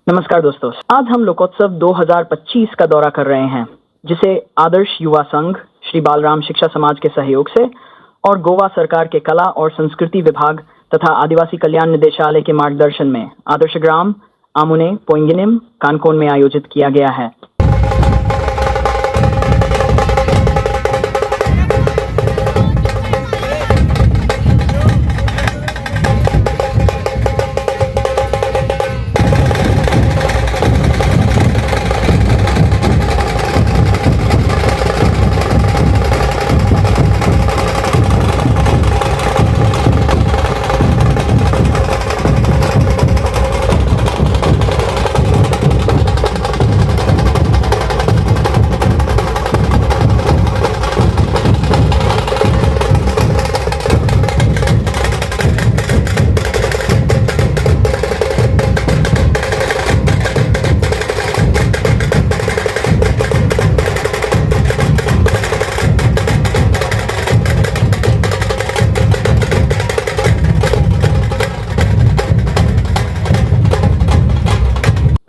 नमस्कार दोस्तों, आज हम लोकोत्सव 2025 का दौरा कर रहे हैं, जिसे आदर्श युवा संघ, श्री बालराम शिक्षा समाज के सहयोग से और गोवा सरकार के कला और संस्कृति विभाग तथा आदिवासी कल्याण निदेशालय के मार्गदर्शन में आदर्श ग्राम आमुने पोइंगिनिम कानकोन में आयोजित किया गया है।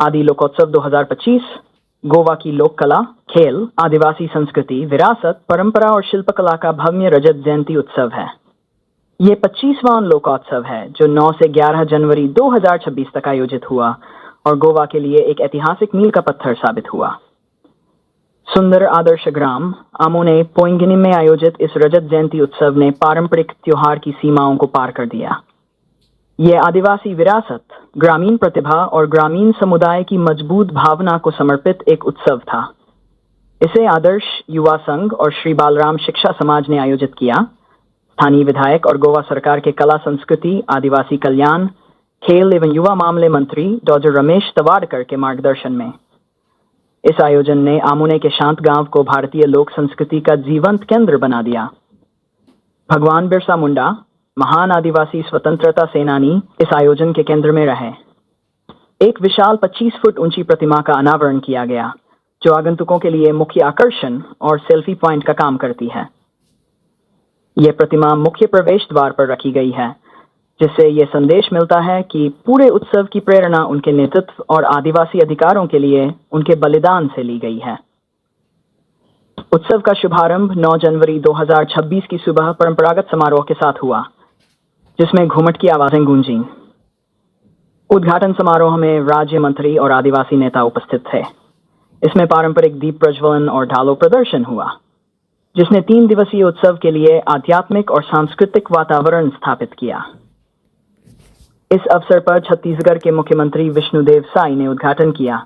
आदि लोकोत्सव 2025 गोवा की लोक कला, खेल, आदिवासी संस्कृति, विरासत, परंपरा और शिल्पकला का भव्य रजत जयंती उत्सव है। ये 25वां लोकोत्सव है जो 9 से 11 जनवरी 2026 तक आयोजित हुआ और गोवा के लिए एक ऐतिहासिक मील का पत्थर साबित हुआ। सुंदर आदर्श ग्राम आमुने पोइंगिनिम में आयोजित इस रजत जयंती उत्सव ने पारंपरिक त्योहार की सीमाओं को पार कर दिया। ये आदिवासी विरासत, ग्रामीण प्रतिभा और ग्रामीण समुदाय की मजबूत भावना को समर्पित एक उत्सव था। इसे आदर्श युवा संघ और श्री बालराम शिक्षा समाज ने आयोजित किया। स्थानीय विधायक और गोवा सरकार के कला संस्कृति, आदिवासी कल्याण, खेल एवं युवा मामले मंत्री डॉक्टर रमेश तवाडकर के मार्गदर्शन में इस आयोजन ने आमुने के शांत गांव को भारतीय लोक संस्कृति का जीवंत केंद्र बना दिया। भगवान बिरसा मुंडा, महान आदिवासी स्वतंत्रता सेनानी, इस आयोजन के केंद्र में रहे। एक विशाल 25 फुट ऊंची प्रतिमा का अनावरण किया गया, जो आगंतुकों के लिए मुख्य आकर्षण और सेल्फी पॉइंट का काम करती है। यह प्रतिमा मुख्य प्रवेश द्वार पर रखी गई है, जिससे यह संदेश मिलता है कि पूरे उत्सव की प्रेरणा उनके नेतृत्व और आदिवासी अधिकारों के लिए उनके बलिदान से ली गई है। उत्सव का शुभारंभ 9 जनवरी 2026 की सुबह परंपरागत समारोह के साथ हुआ, जिसमें घूमट की आवाजें गूंजी। उद्घाटन समारोह में राज्य मंत्री और आदिवासी नेता उपस्थित थे। इसमें पारंपरिक दीप प्रज्वलन और ढालो प्रदर्शन हुआ, जिसने 3 दिवसीय उत्सव के लिए आध्यात्मिक और सांस्कृतिक वातावरण स्थापित किया। इस अवसर पर छत्तीसगढ़ के मुख्यमंत्री विष्णुदेव साई ने उद्घाटन किया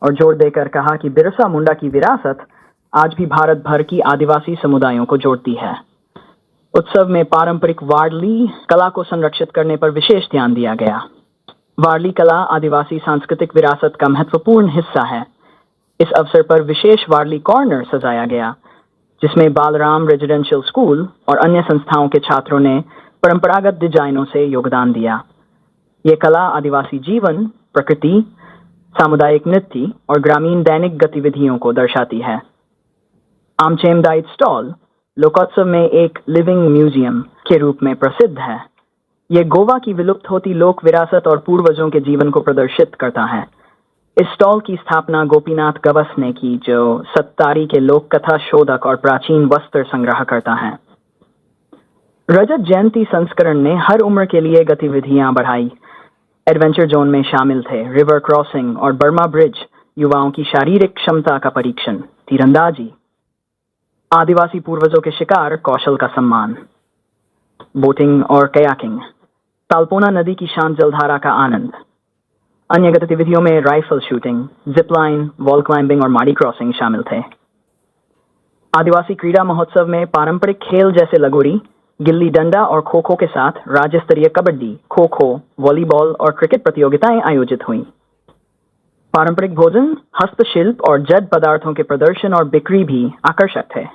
और जोर देकर कहा कि बिरसा मुंडा की विरासत आज भी भारत भर की आदिवासी समुदायों को जोड़ती है। उत्सव में पारंपरिक वारली कला को संरक्षित करने पर विशेष ध्यान दिया गया। वारली कला आदिवासी सांस्कृतिक विरासत का महत्वपूर्ण हिस्सा है। इस अवसर पर विशेष वारली कॉर्नर सजाया गया, जिसमें बालराम रेजिडेंशियल स्कूल और अन्य संस्थाओं के छात्रों ने परंपरागत डिजाइनों से योगदान दिया। ये कला आदिवासी जीवन, प्रकृति, सामुदायिक नृत्य और ग्रामीण दैनिक गतिविधियों को दर्शाती है। आमचेमदाइट स्टॉल लोकोत्सव में एक लिविंग म्यूजियम के रूप में प्रसिद्ध है। ये गोवा की विलुप्त होती लोक विरासत और पूर्वजों के जीवन को प्रदर्शित करता है। इस स्टॉल की स्थापना गोपीनाथ गवस ने की, जो सत्तारी के लोक कथा शोधक और प्राचीन वस्त्र संग्रह करता है। रजत जयंती संस्करण ने हर उम्र के लिए गतिविधियां बढ़ाई। एडवेंचर जोन में शामिल थे रिवर क्रॉसिंग और बर्मा ब्रिज, युवाओं की शारीरिक क्षमता का परीक्षण, तीरंदाजी, आदिवासी पूर्वजों के शिकार कौशल का सम्मान, बोटिंग और कयाकिंग, तालपोना नदी की शांत जलधारा का आनंद। अन्य गतिविधियों में rifle shooting, Zipline, wall climbing और माड़ी क्रॉसिंग शामिल थे। आदिवासी क्रीड़ा महोत्सव में पारंपरिक खेल जैसे लगोरी, गिल्ली डंडा और खो खो के साथ राज्य स्तरीय कबड्डी, खो खो, वॉलीबॉल और क्रिकेट प्रतियोगिताएं आयोजित हुईं। पारंपरिक भोजन, हस्तशिल्प और जड़ पदार्थों के प्रदर्शन और बिक्री भी आकर्षक थे।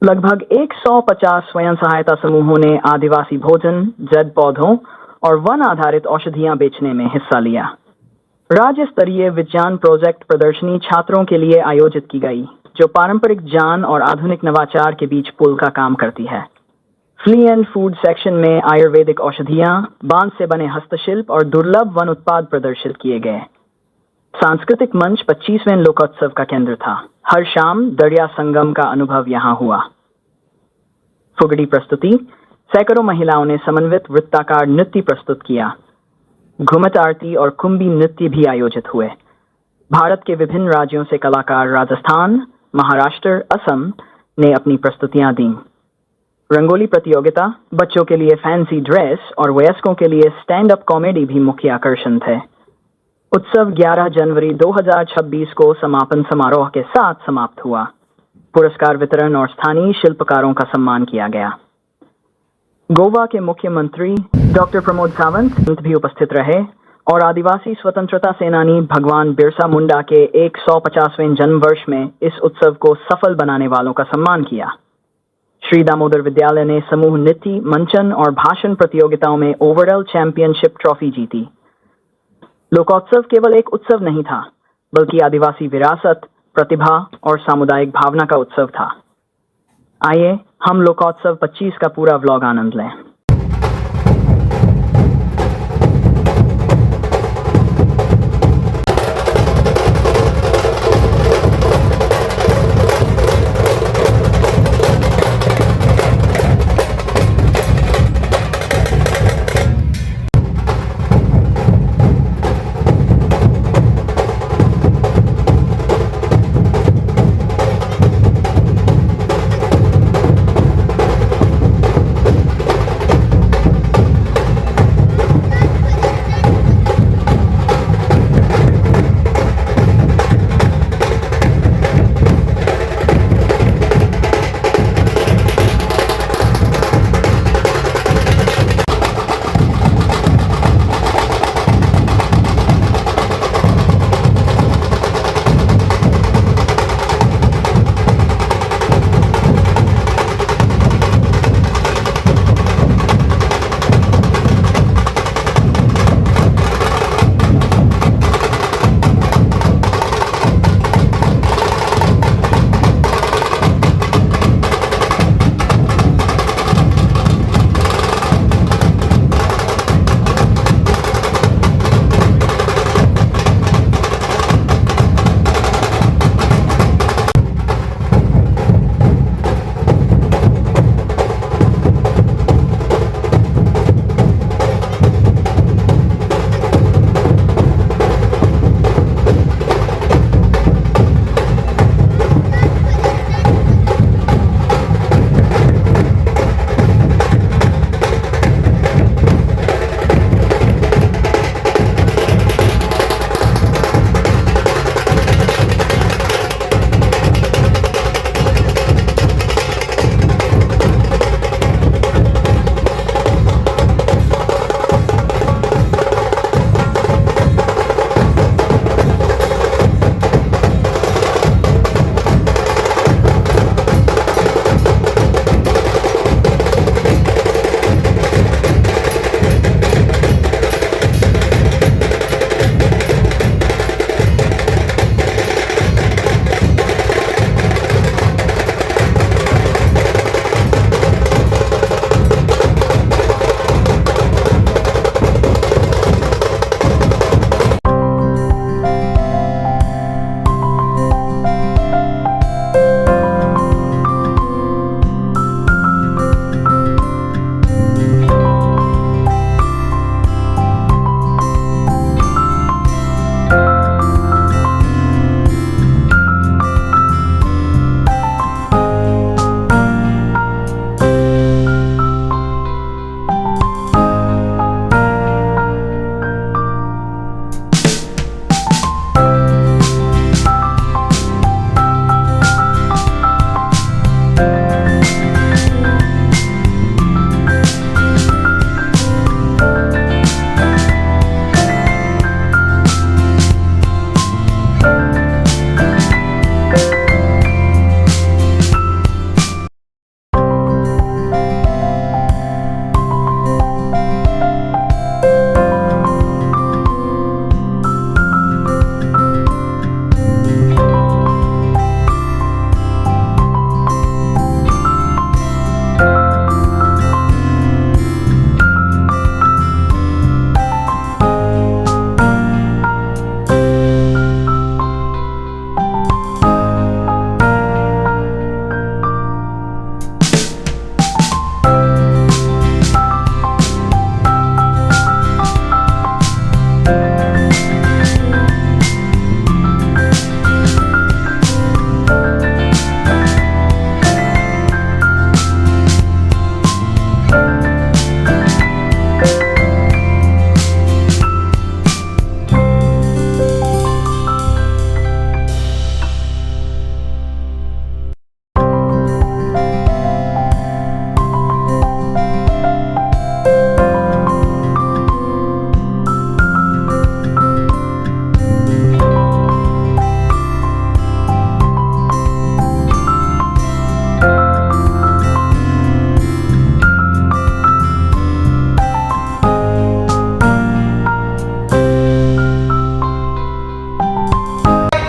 लगभग 150 स्वयं सहायता समूहों ने आदिवासी भोजन, जड़ पौधों और वन आधारित औषधियां बेचने में हिस्सा लिया। राज्य स्तरीय विज्ञान प्रोजेक्ट प्रदर्शनी छात्रों के लिए आयोजित की गई, जो पारंपरिक ज्ञान और आधुनिक नवाचार के बीच पुल का काम करती है। फ्ली एंड फूड सेक्शन में आयुर्वेदिक औषधियां, बांस से बने हस्तशिल्प और दुर्लभ वन उत्पाद प्रदर्शित किए गए। सांस्कृतिक मंच 25वें लोकोत्सव का केंद्र था। हर शाम दरिया संगम का अनुभव यहां हुआ। फुगड़ी प्रस्तुति, सैकड़ों महिलाओं ने समन्वित वृत्ताकार नृत्य प्रस्तुत किया। घुमट आरती और कुंभी नृत्य भी आयोजित हुए। भारत के विभिन्न राज्यों से कलाकार राजस्थान, महाराष्ट्र, असम ने अपनी प्रस्तुतियां दी। रंगोली प्रतियोगिता, बच्चों के लिए फैंसी ड्रेस और वयस्कों के लिए स्टैंड अप कॉमेडी भी मुख्य आकर्षण थे। उत्सव 11 जनवरी 2026 को समापन समारोह के साथ समाप्त हुआ। पुरस्कार वितरण और स्थानीय शिल्पकारों का सम्मान किया गया। गोवा के मुख्यमंत्री डॉक्टर प्रमोद सावंत भी उपस्थित रहे और आदिवासी स्वतंत्रता सेनानी भगवान बिरसा मुंडा के 150वें जन्म वर्ष में इस उत्सव को सफल बनाने वालों का सम्मान किया। श्री दामोदर विद्यालय ने समूह नृत्य, मंचन और भाषण प्रतियोगिताओं में ओवरऑल चैंपियनशिप ट्रॉफी जीती। लोकोत्सव केवल एक उत्सव नहीं था, बल्कि आदिवासी विरासत, प्रतिभा और सामुदायिक भावना का उत्सव था। आइए हम लोकोत्सव 25 का पूरा व्लॉग आनंद लें।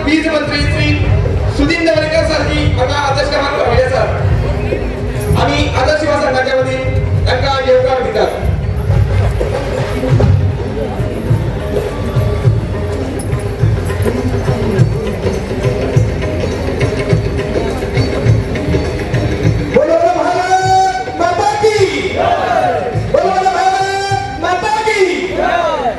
वीज मंत्री श्री सुधीर नवरेकर सारखी आमकां आदर्श क्रमांक हवे आसात आमी आदर्श युवा संघाच्या वतीन तांकां येवकार दितात. बोलो भारत माता की जय. बोलो भारत माता की जय.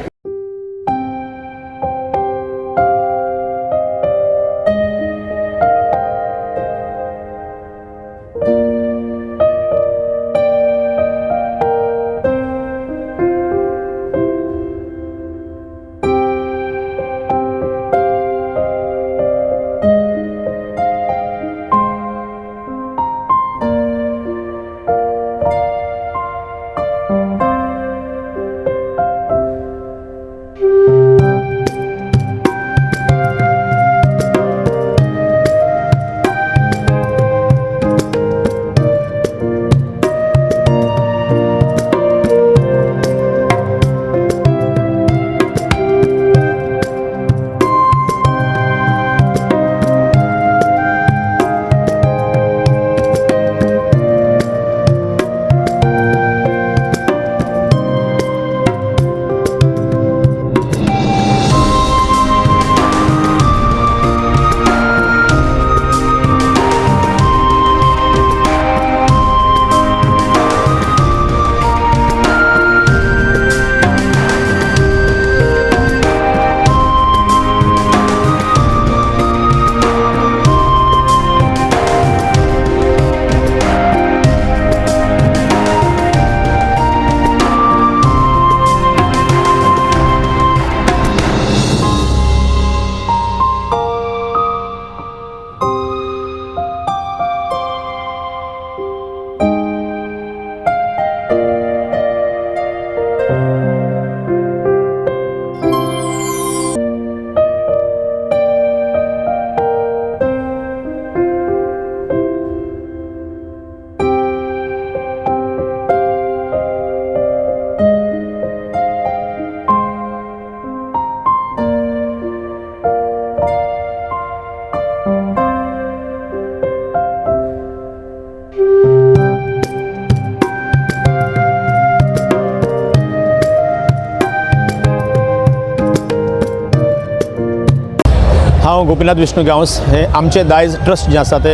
हांव गोपीनाथ विष्णू गांवस हे आमचे दायज ट्रस्ट जे आसा ते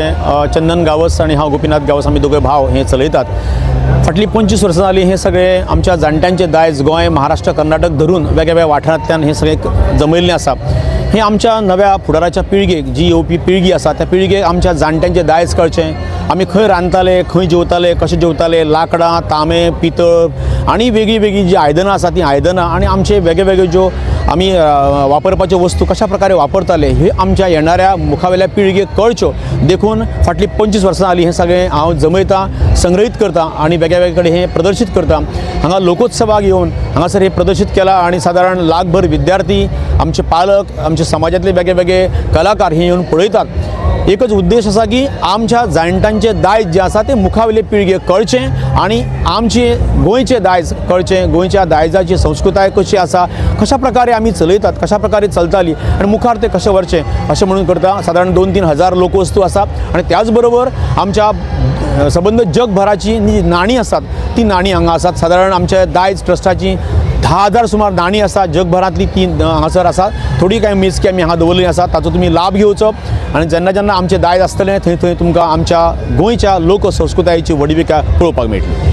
चंदन गांवस आनी हांव गोपीनाथ गांवस आमी दोगूय भाव हे चलयतात. फाटली 25 वर्सां जालीं हे सगळे आमच्या जाणट्यांचे दायज गोंय महाराष्ट्र कर्नाटक धरून वेगवेगळ्या वाठारांतल्यान हे सगळे जमयल्लें आसा. हे आमच्या नव्या फुडाराच्या पिळगेक जी येवपी पिळगी आसा त्या पिळगेक आमच्या जाणट्यांचें दायज कळचें. आमी खंय रांदताले, खंय जेवताले, कशें जेवताले, लांकडां, तांबे, पितळ आनी वेगळी वेगळी जी आयदनां आसा ती आयदनां आनी आमचे वेगळे ज्यो आमी वापरपाच्यो वस्तू कशा प्रकारे वापरताले हे आमच्या येणाऱ्या मुखावेल्या पिळगेक कळच्यो देखून फाटली 25 वर्सां जालीं हे सगळें हांव जमयता, संग्रहीत करता आनी वेगवेगळे कडेन हे प्रदर्शीत करता. हांगा लोकोत्सवाक येवन हांगासर हे प्रदर्शीत केलां आनी सादारण लाखभर विद्यार्थी, आमचे पालक, आमचे समाजातले वेगवेगळे कलाकार हे येवन पळयतात. एकच उद्देश आसा की आमच्या जाणट्यांचें दायज जें आसा तें मुखावेले पिळगेक कळचें आनी आमचे गोंयचें दायज कळचें. गोंयच्या दायजाची संस्कृताय कशी आसा, कशा प्रकारे आमी चलयतात, कशा प्रकारे चलताली आनी मुखार तें कशें व्हरचें अशें म्हणून करता. सादारण 2-3 हजार लोकवस्तू आसा आनी त्याच बरोबर आमच्या सबंद जगभराची नाणी आसात ती नाणी हांगा आसात. सादारण आमच्या दायज ट्रस्टाची 10,000 सुमार नाणी आसा जगभरांतली ती हांगासर आसा. थोडी कांय मेजकी आमी हांगा दवरली आसा, ताचो तुमी लाभ घेवचो आनी जेन्ना जेन्ना आमचें दायज आसतलें थंय थंय तुमकां आमच्या गोंयच्या लोक संस्कृतायेची व्हडविका पळोवपाक मेळटली.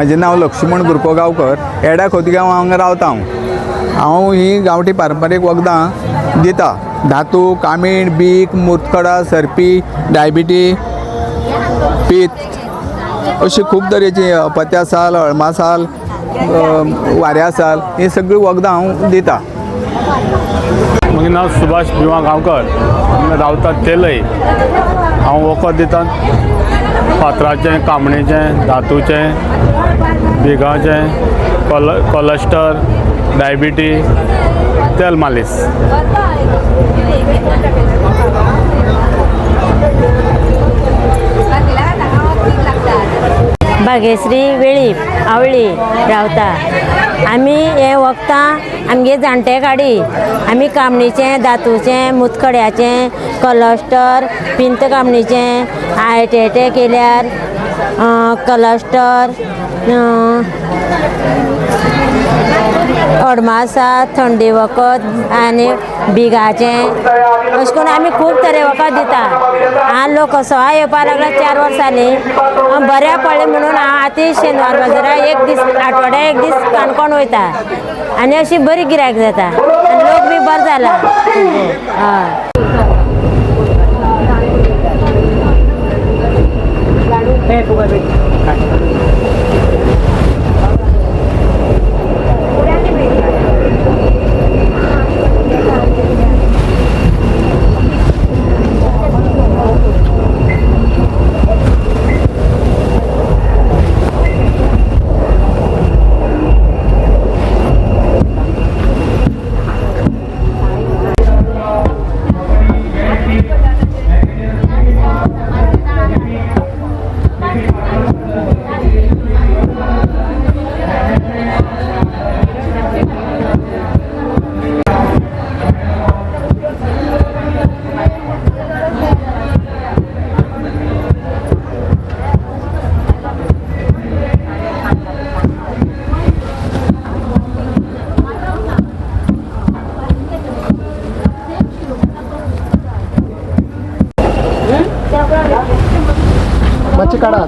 म्हाजें नांव लक्ष्मण गुरको गांवकर एडा खोतीगांव हांगा रावता हांव ही गांवठी पारंपारीक वखदां दिता धातू कामीण बीक मुतखडा सरपी डायबिटी पीत अशी खूब तरेची पत्या साल अळमा साल वाऱ्या साल ही सगळीं वखदां हांव दिता. म्हजें नांव सुभाष भिवा गांवकर हांगा रावता तेलय हांव वखद दिता फातराचें कामणेचें धातूचें बिगाचें कोलेस्टर डायबिटी तेल मालीस. भाग्यश्री वेळीप आवळी रावता. आमी हे वखदां आमगे जाणटे काडी आमी कामणीचें धातूचें मुतखड्याचें कोलेस्टर पिंत कामणीचें हार्ट एटॅक केल्यार कोलेस्टर अडमासा थंडी वखद आनी बिगाचें अशें करून आमी खूब तरे वखद दिता. हांव लोक सवाय येवपा लागला 4 वर्सां जालीं बऱ्या पडलें म्हणून हांव आतां शेनवार बाजाराक एक दीस आठवड्याक एक दीस काणकोण वयता आनी अशी बरी गिरायक जाता आनी लोक बी बरो जाला. हय मच्छी काढा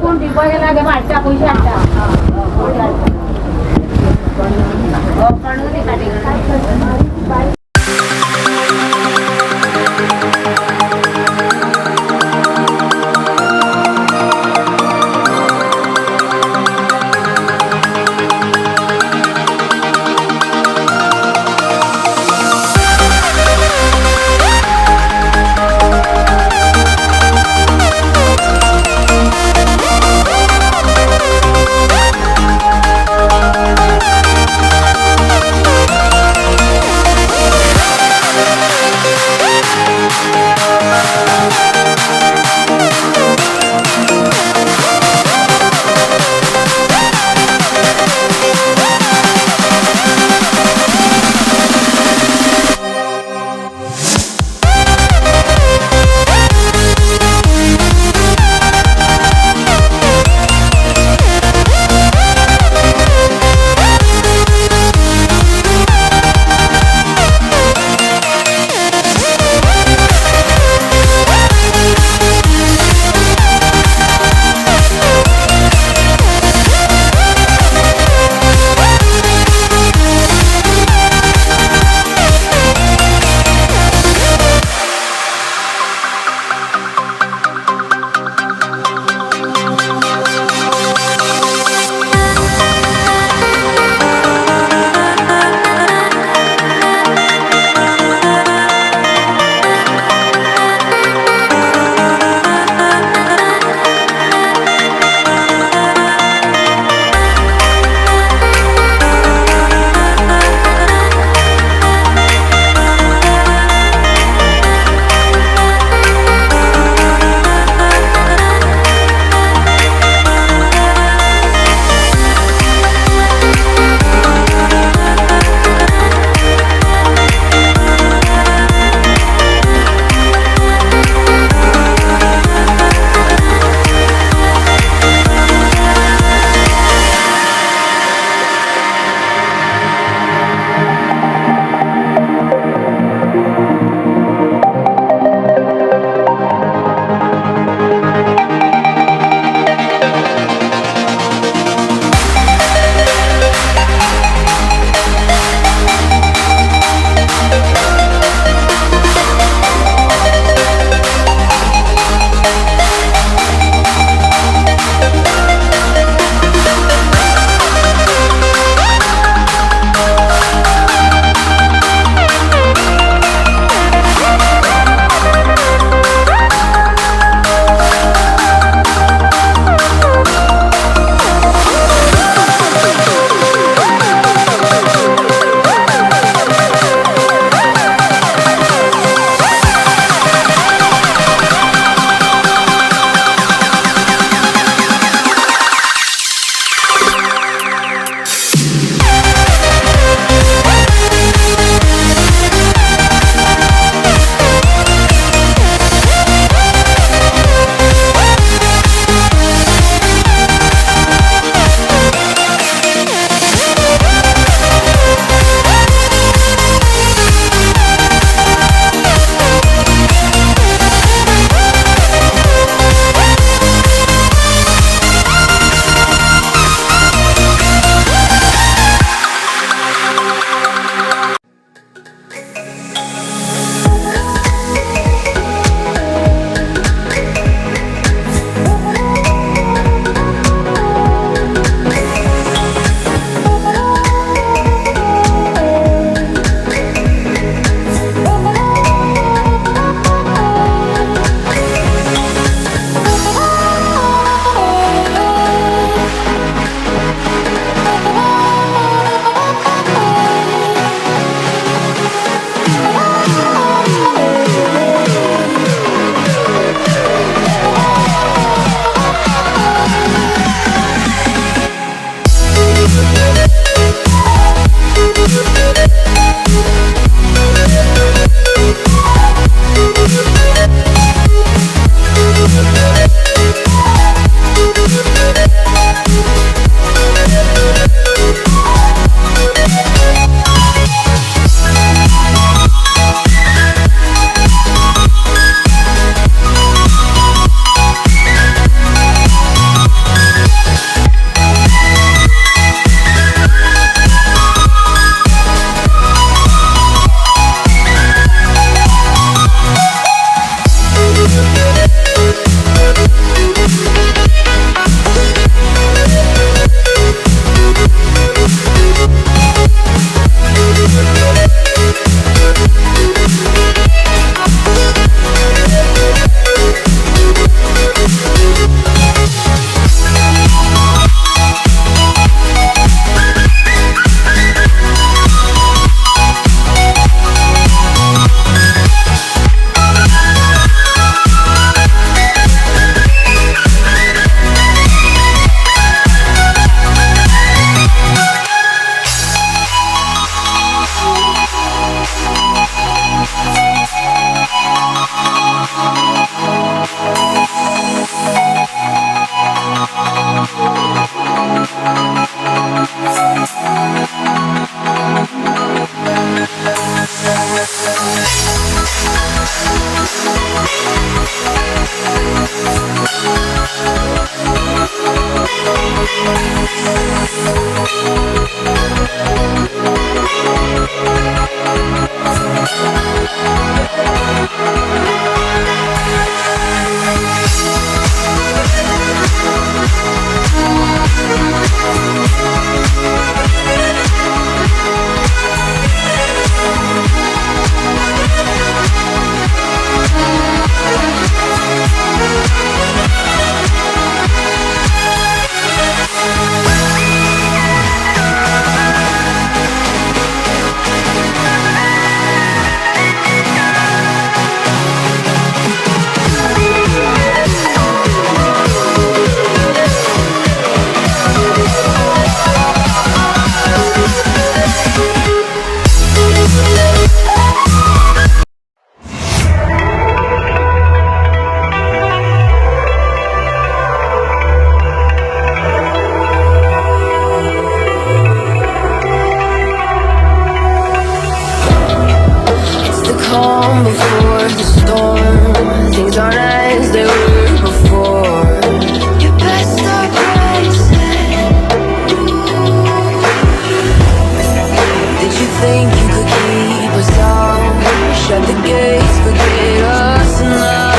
let's forget us now.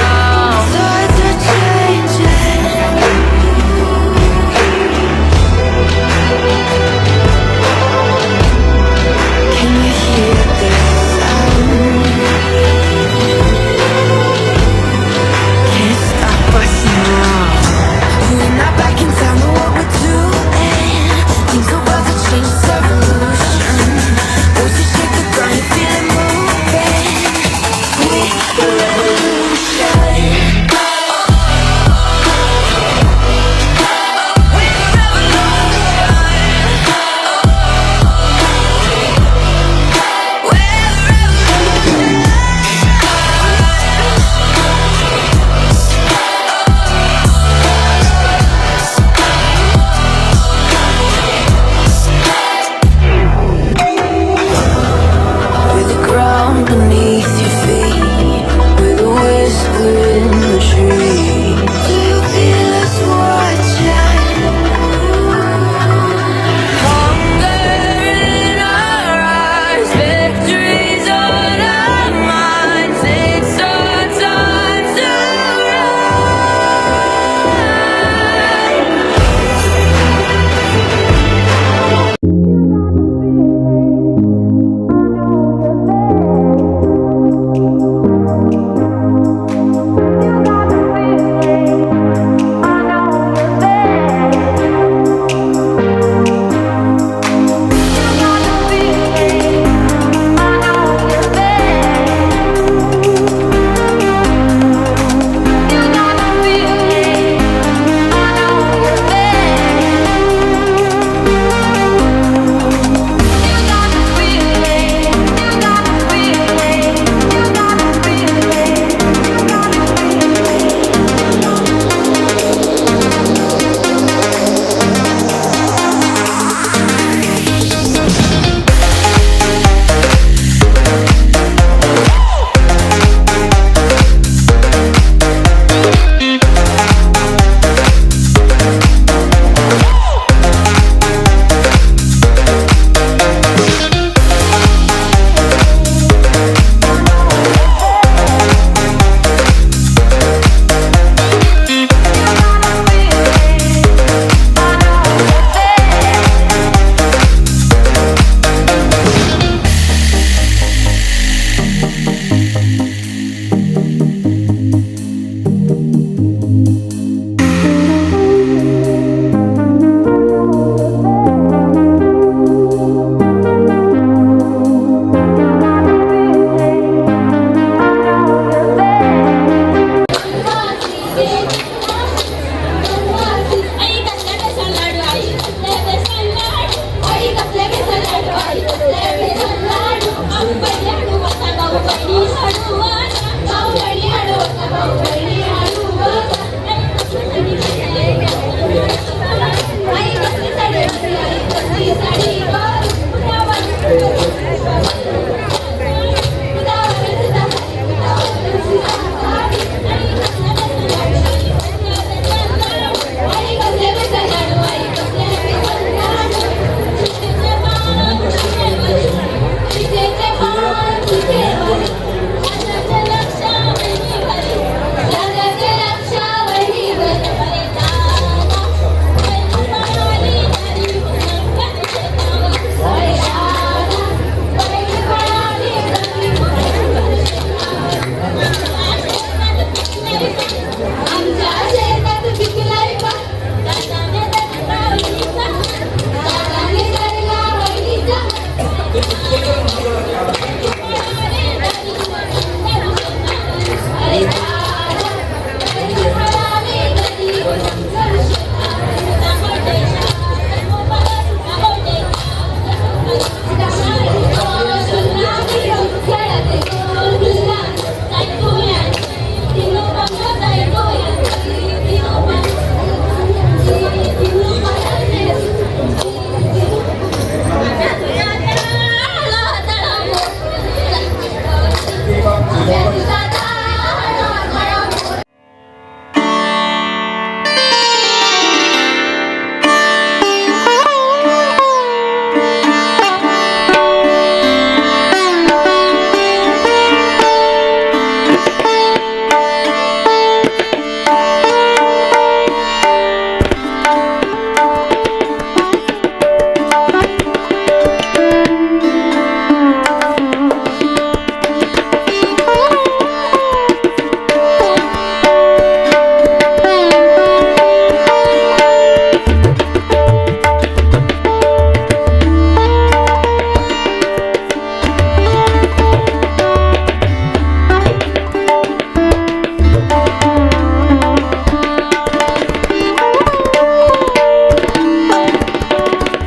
Tides are changing. Can you hear the sound? Can't stop us now. We're not back in time, but what we're doing. Think about the change, it's a revolution. Voices shake the ground, you feel it moving. We're a revolution. We're the ground beneath your feet. We're the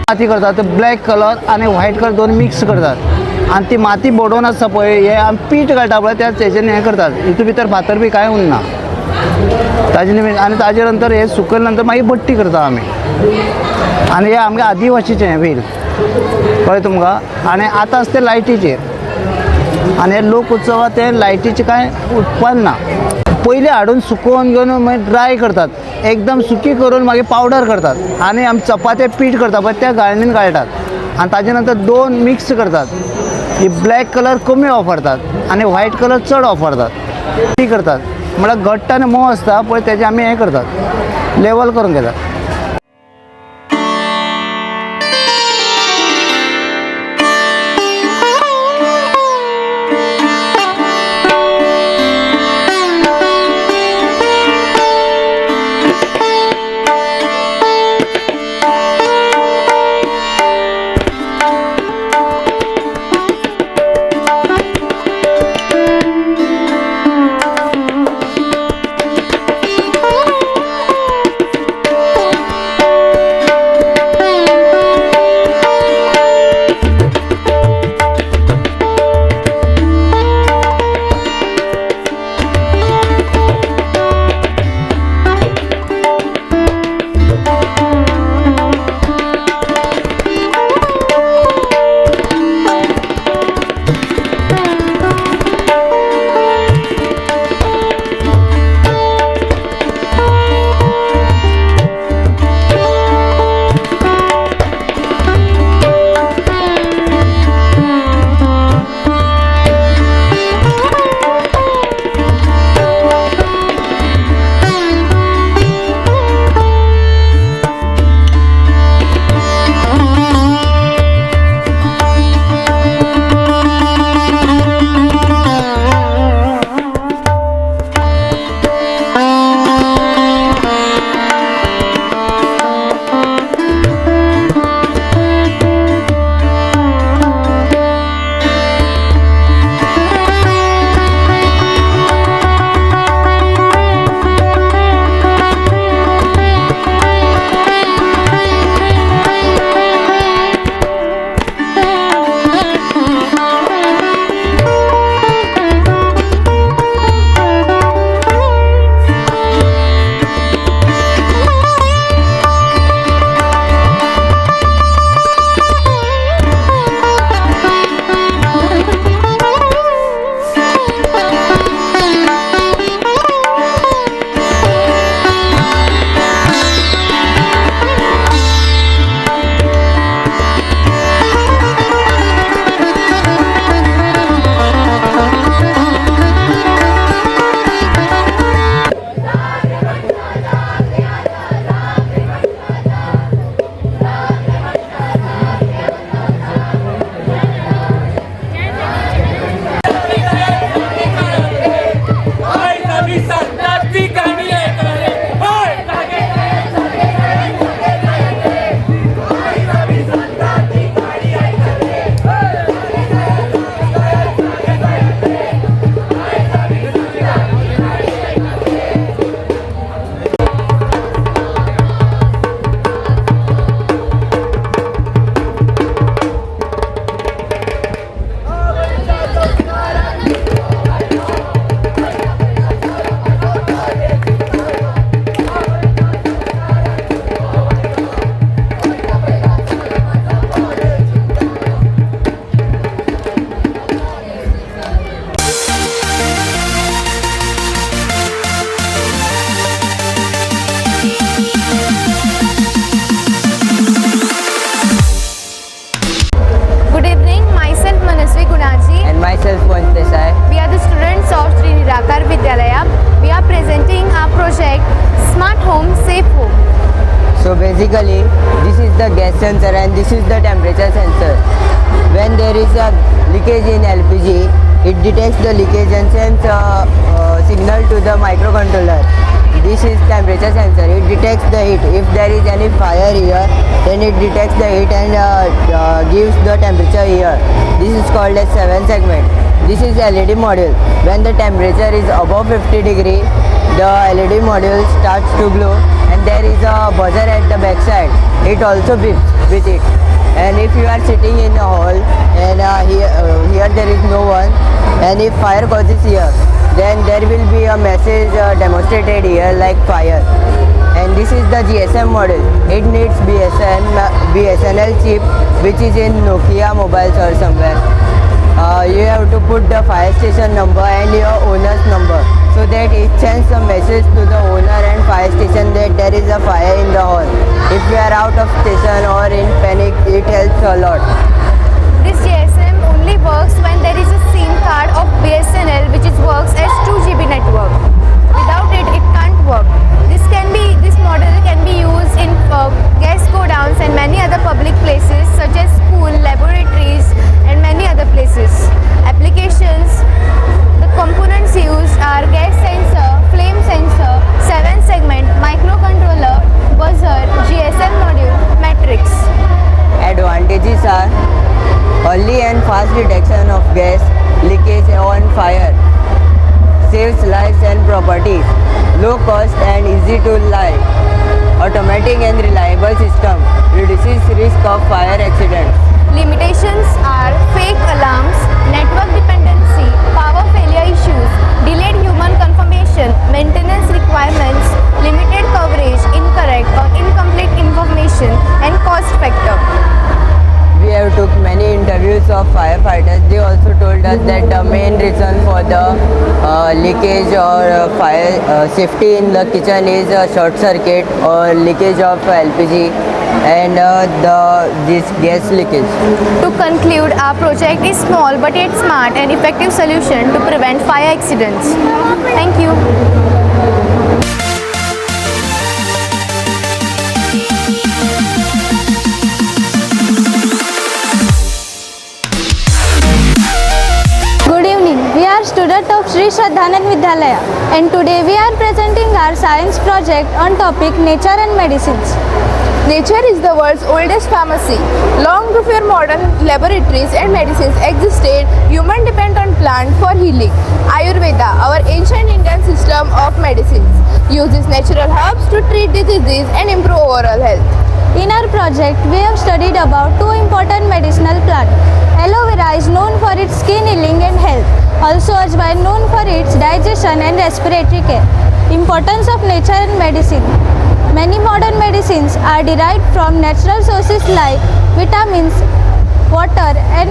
माती करतात black colour आणि white colour दोन mix करतात आणि ती माती बडोवन आसता पळय हे आमी पीठ घालता पळय त्या तेजेन हें करतात हितून भितर फातर बी कांय उरना ताजे निमित्त आनी ताजे नंतर हे सुकले नंतर मागीर भट्टी करता आमी आनी हे आमगे आदिवासीचें हें बील कळ्ळें तुमकां आनी आतां आसता तें लायटीचेर आनी हे लोक उत्सवात ते लायटीचें कांय उत्पन्न ना पयलीं हाडून सुकोवन घेवन मागीर ड्राय करतात एकदम सुकी करून मागीर पावडर करतात आनी आमी चपाते पीठ करता पळय त्या गाळणीन घालतात आनी ताजे नंतर दोन मिक्स करतात ही ब्लॅक कलर कमी वापरतात आनी व्हाईट कलर चड वापरतात ती करतात म्हळ्यार घट्ट आनी मोव आसता पळय तेजें आमी हें करतात लेवल करून घेतात Basically, this is the gas sensor and this is the temperature sensor. When there is a leakage in LPG, it detects the leakage and sends a signal to the microcontroller. This is temperature sensor. It detects the heat. If there is any fire here, then it detects the heat and gives the temperature here. This is called as 7 segment. This is LED module. When the temperature is above 50 degree, the LED module starts to glow, and there is a buzzer at the back side. It also beeps with it. And if you are sitting in a hall and here there is no one, and if fire causes here, then there will be a message demonstrated here like fire. And this is the GSM model. It needs BSNL chip, which is in Nokia mobiles or somewhere. You have to put the fire station number and your owner's number, so that it sends a message to the owner and fire station that there is a fire in the hall. If you are out of station or in panic, it helps a lot. This GSM only works when there is a SIM card of BSNL which works as 2 GB network. Without it, it can't work. This model can be used in gas godowns and many other public places such as school, laboratories and many other places. Applications, the components used are gas sensor, flame sensor, 7-segment microcontroller, buzzer, GSM module, matrix. Advantages are early and fast detection of gas leakage on fire, saves lives and properties, low cost and easy to live, automatic and reliable system, reduces risk of fire accidents. Limitations are fake alarms, network dependency, power failure issues, delayed human confirmation, maintenance requirements, limited coverage, incorrect or incomplete information, and cost factor. We have took many interviews of firefighters. They also told us that the main reason for the leakage or fire safety in the kitchen is a short circuit or leakage of LPG and this gas leakage. To conclude, our project is small but yet smart and effective solution to prevent fire accidents. Thank you. Student of Sri Shraddhanand Vidyalaya, and today we are presenting our science project on topic nature and medicines. Nature is the world's oldest pharmacy. Long before modern laboratories and medicines existed, humans depend on plant for healing. Ayurveda, our ancient Indian system of medicines, uses natural herbs to treat diseases and improve overall health. In our project, we have studied about 2 important medicinal plants. Aloe vera is known for its skin healing and health. Also ajwain known for its digestion and respiratory care. Importance of nature and medicine. Many modern medicines are derived from natural sources like vitamins, water and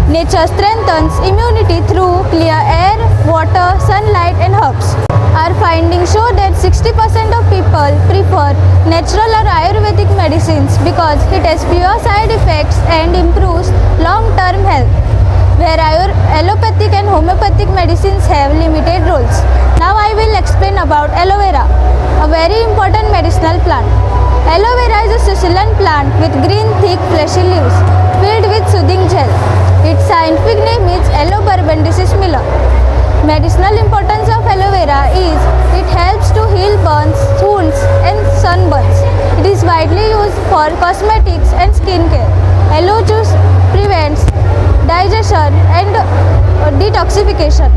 nature strengthens immunity through clear air, water, sunlight and herbs. Our findings show that 60% of people prefer natural or Ayurvedic medicines because it has fewer side effects and improves long-term health, where allopathic and homeopathic medicines have limited roles. Now I will explain about aloe vera, a very important medicinal plant. Aloe vera is a succulent plant with green, thick, fleshy leaves filled with soothing gel. Its scientific name is Aloe barbadensis Miller. Medicinal importance of aloe vera is it helps to heal burns, wounds and sunburns. It is widely used for cosmetics and skincare. Aloe juice prevents digestion and detoxification.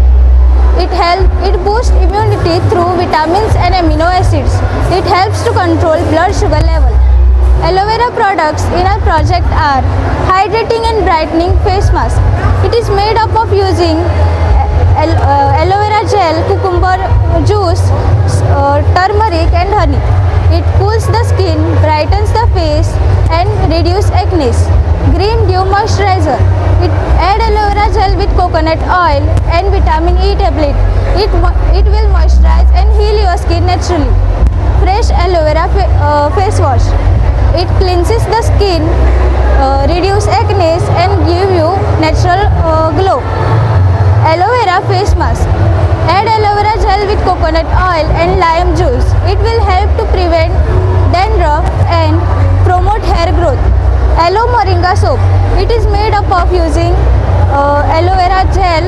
It boosts immunity through vitamins and amino acids. It helps to control blood sugar level. Aloe vera products in our project are hydrating and brightening face mask. It is made up of using aloe vera gel, cucumber juice, turmeric and honey. It cools the skin, brightens the face and reduces acne. Green Dew Moisturizer. It add aloe vera gel with coconut oil and vitamin E tablet. It will moisturize and heal your skin naturally. Fresh aloe vera face wash. It cleanses the skin, reduce acne and give you natural glow. Aloe vera face mask. Add aloe vera gel with coconut oil and lime juice. It will help to prevent dandruff and promote hair growth. Aloe moringa soap. It is made up of using aloe vera gel,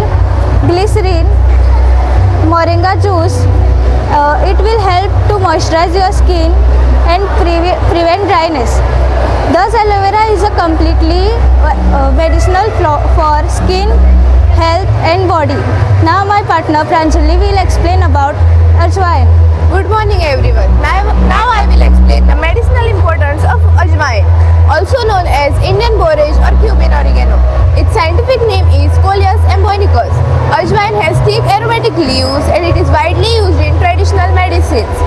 glycerin, moringa juice. It will help to moisturize your skin and prevent dryness. Thus aloe vera is a completely medicinal for skin health and body. Now my partner Pranjali will explain about ajwain. Good morning everyone. Now I will explain the medicinal importance of ajwain, also known as Indian borage or Cuban oregano. Its scientific name is Coleus amboinicus. Ajwain has thick aromatic leaves and it is widely used in traditional medicines.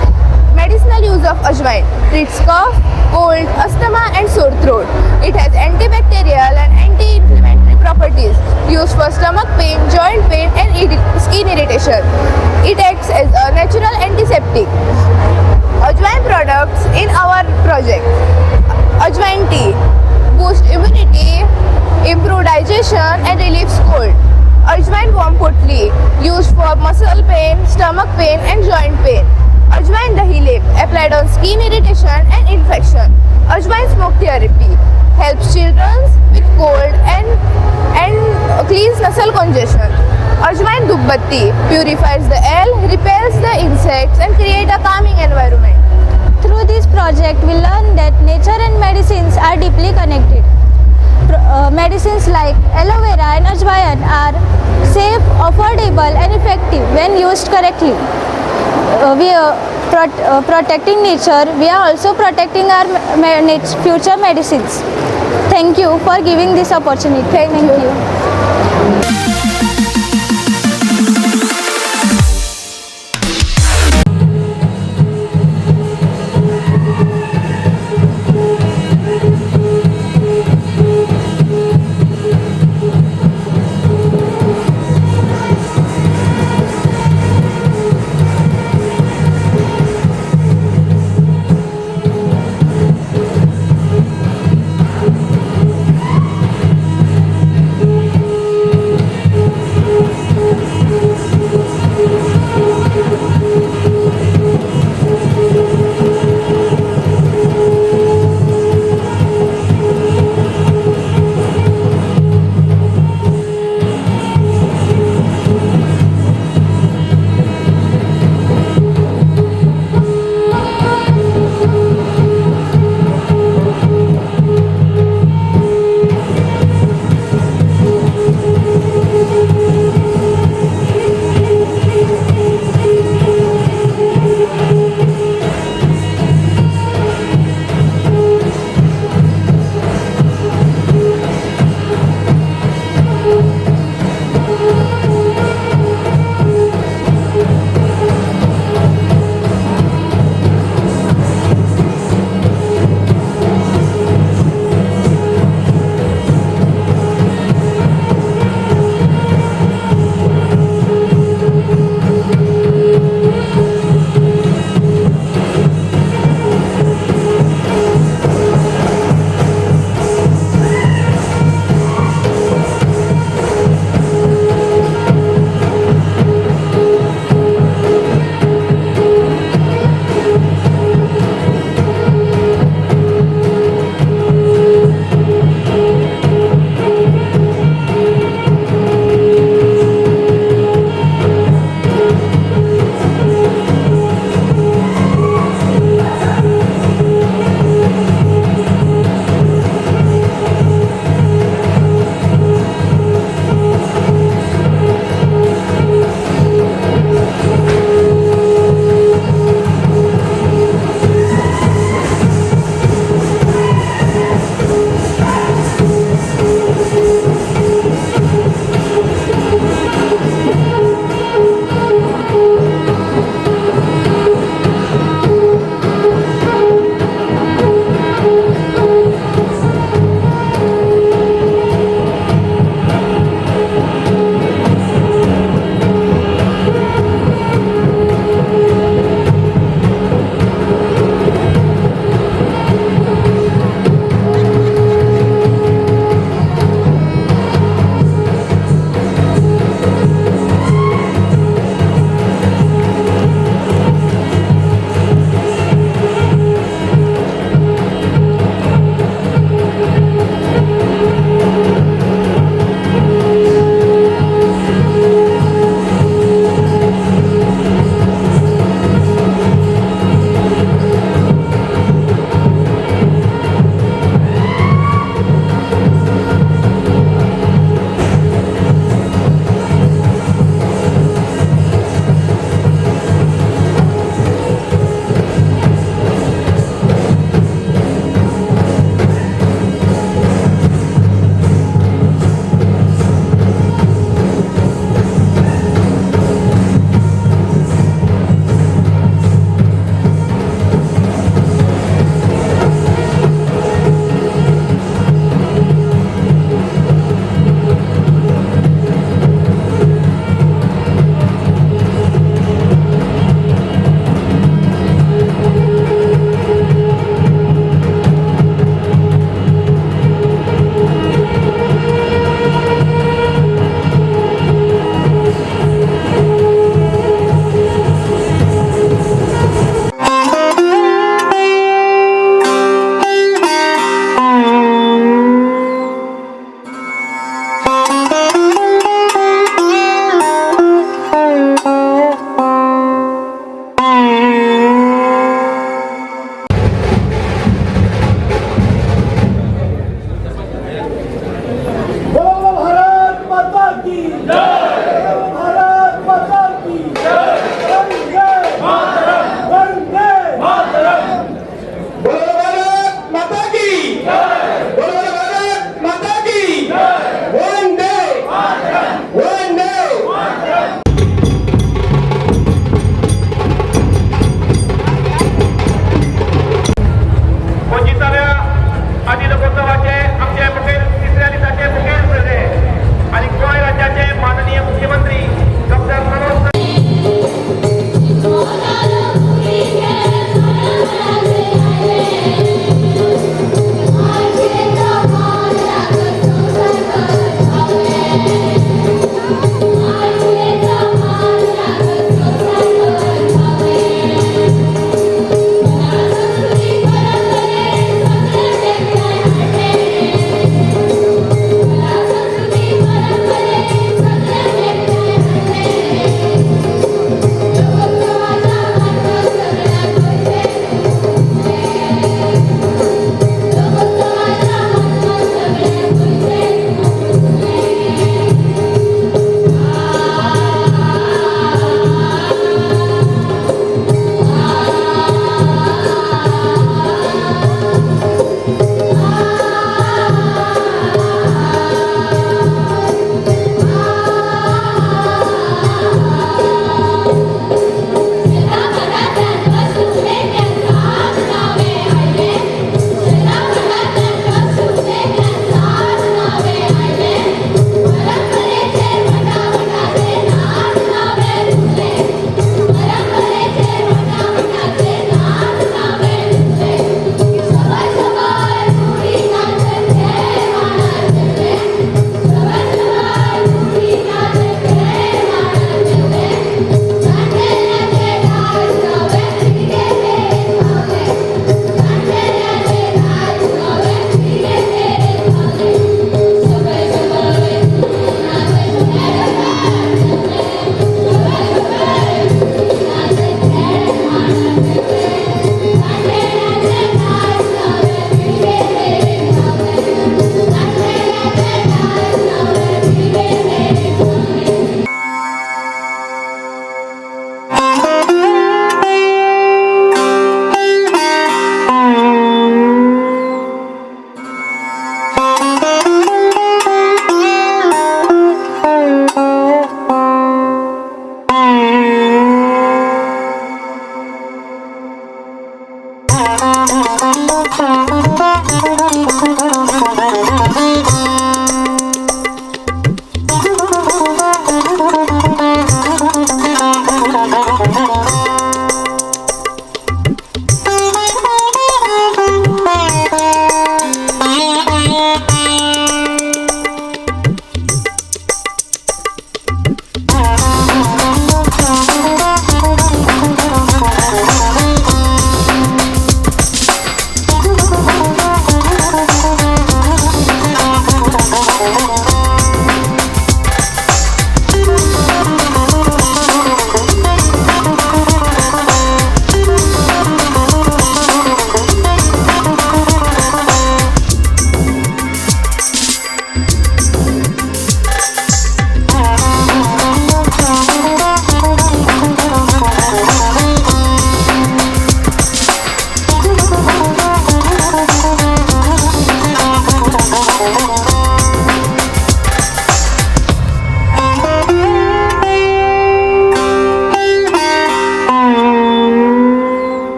Medicinal use of ajwain treats cough, cold, asthma and sore throat. It has antibacterial and anti-inflammatory properties, used for stomach pain, joint pain and skin irritation. It acts as a natural antiseptic. Ajwain products in our project. Ajwain tea boosts immunity, improve digestion and relieves cold. Ajwain warm potli used for muscle pain, stomach pain and joint pain. Ajwain dahi lip applied on skin irritation and infection. Ajwain smoke therapy helps children with cold and cleans nasal congestion. Ajwain dubbatti purifies the air, repels the insects and create a calming environment. Through this project, we learn that nature and medicines are deeply connected. Medicines like aloe vera and ajwain are safe, affordable and effective when used correctly. We are protecting nature, we are also protecting our future medicines. Thank you for giving this opportunity. Thank you.